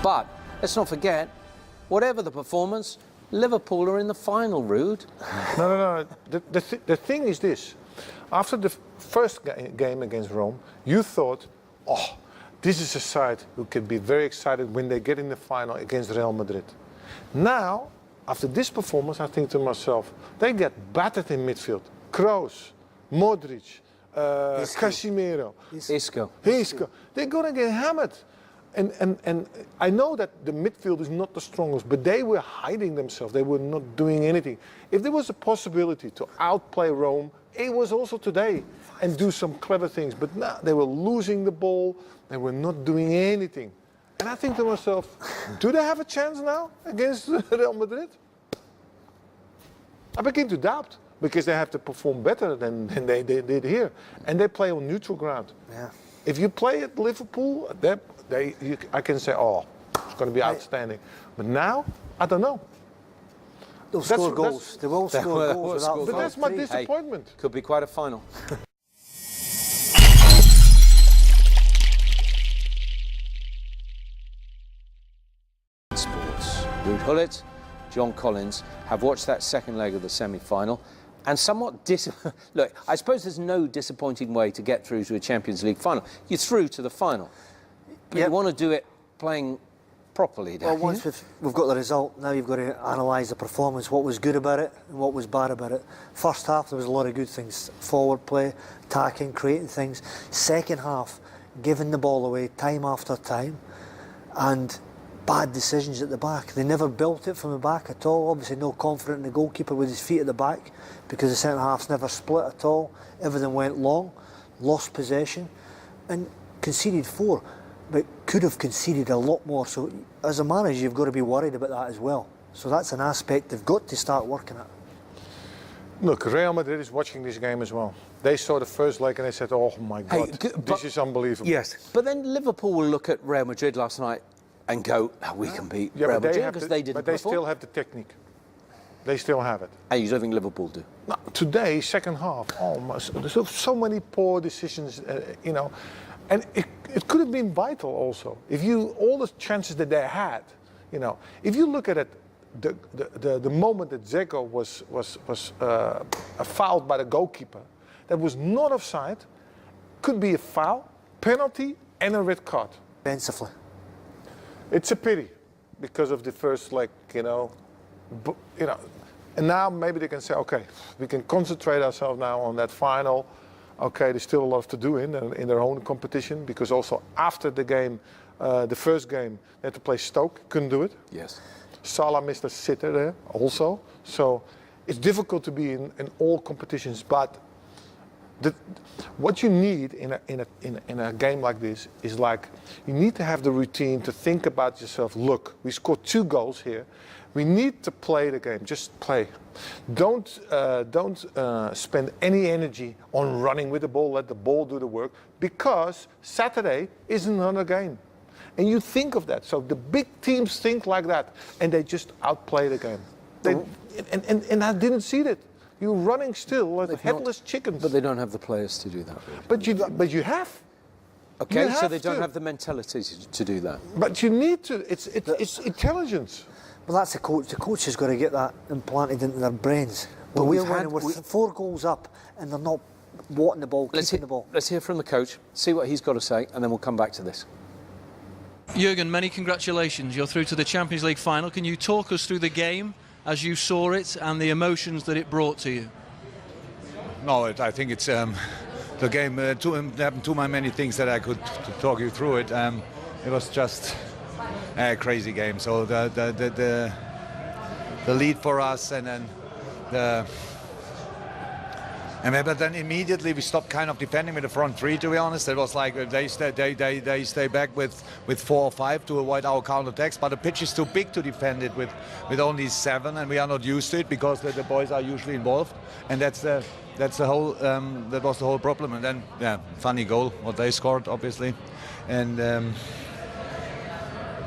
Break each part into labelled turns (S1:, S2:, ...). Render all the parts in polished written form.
S1: But let's not forget, whatever the performance, Liverpool are in the final, Ruud.
S2: No. The thing is this. After the first game against Rome, you thought, oh, this is a side who can be very excited when they get in the final against Real Madrid. Now, after this performance, I think to myself, they get battered in midfield. Kroos, Modric, Casemiro,
S1: Isco.
S2: They're going to get hammered. And I know that the midfield is not the strongest, but they were hiding themselves. They were not doing anything. If there was a possibility to outplay Rome, it was also today and do some clever things. But now they were losing the ball. They were not doing anything. And I think to myself, do they have a chance now against Real Madrid? I begin to doubt, because they have to perform better than they did here. And they play on neutral ground.
S3: Yeah.
S2: If you play at Liverpool, I can say, oh, it's going to be outstanding. But now, I don't know.
S3: They'll score goals. They will score goals.
S2: But that's my disappointment.
S1: Hey, could be quite a final. Sports. Ruud Gullit, John Collins have watched that second leg of the semi-final and somewhat look, I suppose there's no disappointing way to get through to a Champions League final. You're through to the final. But you want to do it playing properly, don't you?
S3: Well, once we've got the result, now you've got to analyse the performance, what was good about it and what was bad about it. First half, there was a lot of good things. Forward play, attacking, creating things. Second half, giving the ball away time after time, and bad decisions at the back. They never built it from the back at all. Obviously no confidence in the goalkeeper with his feet at the back, because the centre halves never split at all. Everything went long, lost possession, and conceded 4. But could have conceded a lot more. So as a manager, you've got to be worried about that as well. So that's an aspect they've got to start working at.
S2: Look, Real Madrid is watching this game as well. They saw the first leg and they said, oh my God, this is unbelievable.
S1: Yes, but then Liverpool will look at Real Madrid last night and go, oh, we can beat Real Madrid, because they didn't.
S2: But they still have the technique. They still have it.
S1: And you don't think Liverpool do?
S2: No, today, second half, there's so many poor decisions, you know. And it could have been vital also. If all the chances that they had, you know, if you look at it, the moment that Dzeko was fouled by the goalkeeper, that was not offside, could be a foul, penalty, and a red card.
S3: Defensively.
S2: It's a pity, because of the first leg, you know, and now maybe they can say, okay, we can concentrate ourselves now on that final. Okay, there's still a lot to do in their own competition, because also after the game, the first game, they had to play Stoke, couldn't do it.
S1: Yes.
S2: Salah missed a sitter there also. So it's difficult to be in all competitions, but what you need in a game like this is, like, you need to have the routine to think about yourself. Look, we scored 2 goals here. We need to play the game. Just play. Don't spend any energy on running with the ball. Let the ball do the work, because Saturday is another game, and you think of that. So the big teams think like that, and they just outplay the game. And I didn't see that. You're running still like headless chickens.
S1: But they don't have the players to do that. Really.
S2: But you have.
S1: Okay, so they don't have the mentality to do that.
S2: But you need to. It's intelligence.
S3: Well, that's the coach. The coach has got to get that implanted into their brains. But we're 4 goals up, and they're not wanting the ball, keeping the ball.
S1: Let's hear from the coach, see what he's got to say, and then we'll come back to this.
S4: Jurgen, many congratulations. You're through to the Champions League final. Can you talk us through the game as you saw it and the emotions that it brought to you?
S5: No, I think it's the game. Happened too many things that I could talk you through it. It was just a crazy game. So the lead for us, and then but then immediately we stopped kind of defending with the front 3. To be honest, it was like they stay back with 4 or 5 to avoid our counterattacks. But the pitch is too big to defend it with only 7, and we are not used to it, because the boys are usually involved, and that's the whole that was the whole problem. And then funny goal what they scored, obviously, and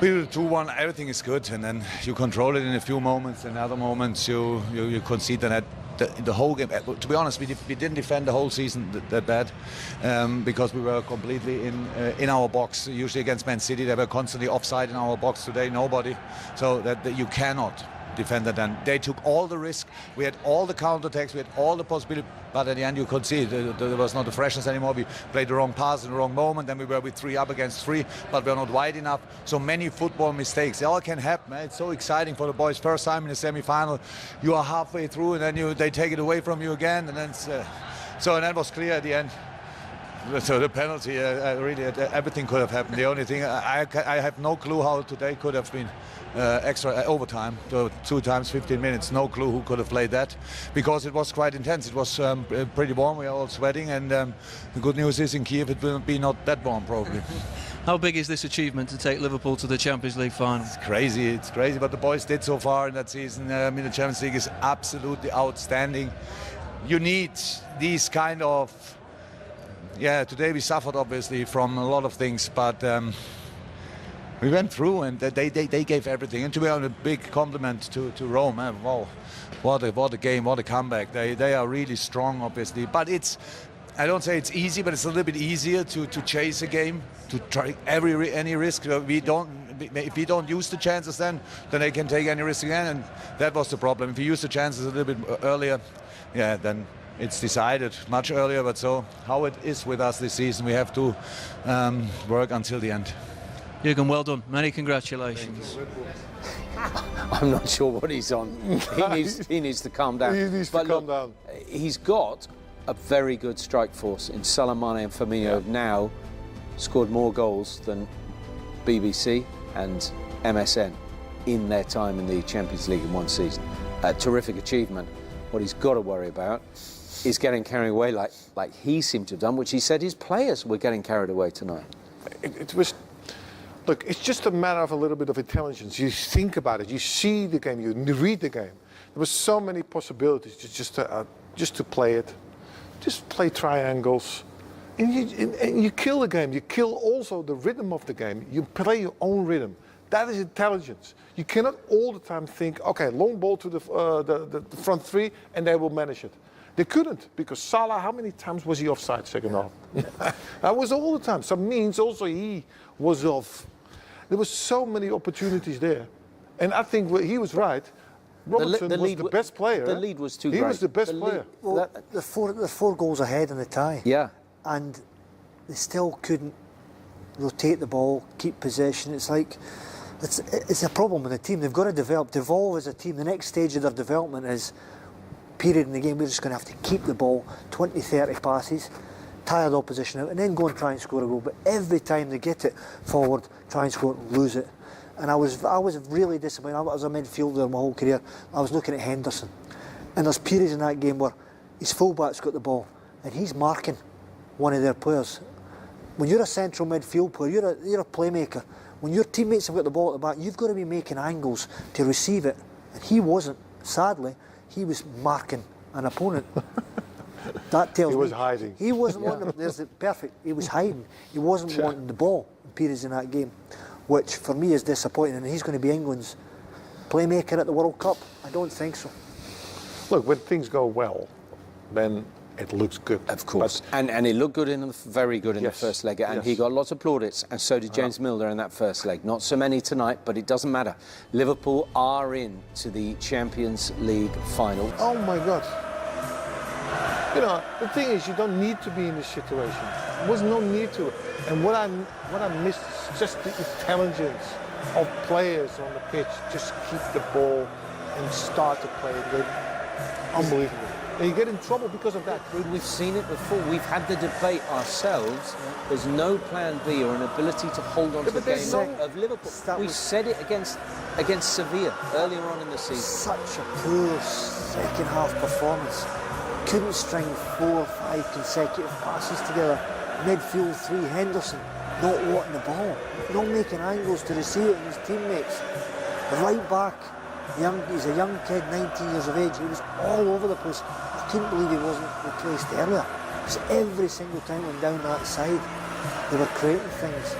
S5: we do 2-1. Everything is good, and then you control it in a few moments. In other moments you concede the net the whole game. To be honest, we didn't defend the whole season that bad because we were completely in our box. Usually against Man City, they were constantly offside in our box. Today, nobody. So that you cannot defend that. And they took all the risk. We had all the counterattacks. We had all the possibility. But at the end, you could see there was not the freshness anymore. We played the wrong pass in the wrong moment. Then we were with 3 up against 3, but we were not wide enough. So many football mistakes. They all can happen. It's so exciting for the boys. First time in the semi-final, you are halfway through, and then they take it away from you again. And then and that was clear at the end. So the penalty, really, everything could have happened. The only thing, I have no clue how today could have been extra overtime, 2 times 15 minutes. No clue who could have played that, because it was quite intense. It was pretty warm. We are all sweating, and the good news is in Kiev it will be not that warm probably.
S4: How big is this achievement to take Liverpool to the Champions League final?
S5: It's crazy what the boys did so far in that season. The Champions League is absolutely outstanding. You need these kind of... Yeah, today we suffered obviously from a lot of things, but we went through, and they gave everything. And to be honest, a big compliment to Roma. Wow, what a game, what a comeback. They are really strong, obviously. But I don't say it's easy, but it's a little bit easier to chase a game, to try any risk. If we don't use the chances, then they can take any risk again, and that was the problem. If you use the chances a little bit earlier, yeah, then it's decided much earlier. But so how it is with us this season, we have to work until the end.
S4: Jürgen, well done. Many congratulations.
S1: I'm not sure what he's on. He needs to calm down.
S2: He needs to calm down.
S1: He's got a very good strike force in Salah, Mane and Firmino. Have now scored more goals than BBC and MSN in their time in the Champions League in one season. A terrific achievement. What he's got to worry about is getting carried away like he seemed to have done, which he said his players were getting carried away tonight.
S2: It was... Look, it's just a matter of a little bit of intelligence. You think about it, you see the game, you read the game. There were so many possibilities just to play it. Just play triangles. And you kill the game. You kill also the rhythm of the game. You play your own rhythm. That is intelligence. You cannot all the time think, okay, long ball to the front 3 and they will manage it. They couldn't, because Salah, how many times was he offside second half? That was all the time. So means also he was off. There were so many opportunities there. And I think he was right. Robertson was the best player.
S1: The lead was too great.
S2: He was the best player.
S3: Well, the 4 goals ahead in the tie.
S1: Yeah.
S3: And they still couldn't rotate the ball, keep possession. It's like, it's a problem with the team. They've got to evolve as a team. The next stage of their development is, period in the game, we're just going to have to keep the ball, 20, 30 passes, tire the opposition out, and then go and try and score a goal. But every time they get it forward, try and score, lose it. And I was really disappointed. I was a midfielder my whole career. I was looking at Henderson, and there's periods in that game where his fullback's got the ball and he's marking one of their players. When you're a central midfield player, you're a playmaker. When your teammates have got the ball at the back, you've got to be making angles to receive it. And he wasn't. Sadly, he was marking an opponent. That tells me
S2: he was hiding.
S3: He wasn't wanting. There's the perfect. He was hiding. He wasn't wanting the ball in periods in that game, which for me is disappointing. And he's going to be England's playmaker at the World Cup. I don't think so.
S2: Look, when things go well, then it looks good.
S1: Of course. And he looked good very good in the first leg, and he got lots of plaudits, and so did James Milner in that first leg. Not so many tonight, but it doesn't matter. Liverpool are in to the Champions League final.
S2: Oh my God. You know, the thing is, you don't need to be in this situation. There was no need to. And what I missed is just the intelligence of players on the pitch. Just keep the ball and start to play it. Unbelievable. And you get in trouble because of that.
S1: We've seen it before. We've had the debate ourselves. There's no plan B or an ability to hold on to the game of Liverpool. We said it against Sevilla earlier on in the season.
S3: Such a poor second half performance. Couldn't string 4 or 5 consecutive passes together. Midfield 3, Henderson not wanting the ball, not making angles to receive it from his teammates. The right back, he's a young kid, 19 years of age. He was all over the place. I couldn't believe he wasn't replaced earlier. Because every single time he went down that side, they were creating things.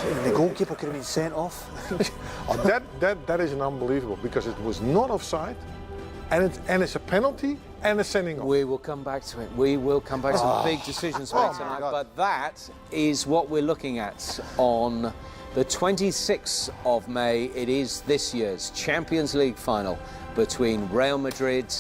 S3: And the goalkeeper could have been sent off.
S2: That is an unbelievable, because it was not offside. and it's a penalty and a sending off.
S1: We will come back to it. We will come back to some big decisions made
S2: Oh, my
S1: tonight.
S2: God.
S1: But that is what we're looking at on the 26th of May. It is this year's Champions League final between Real Madrid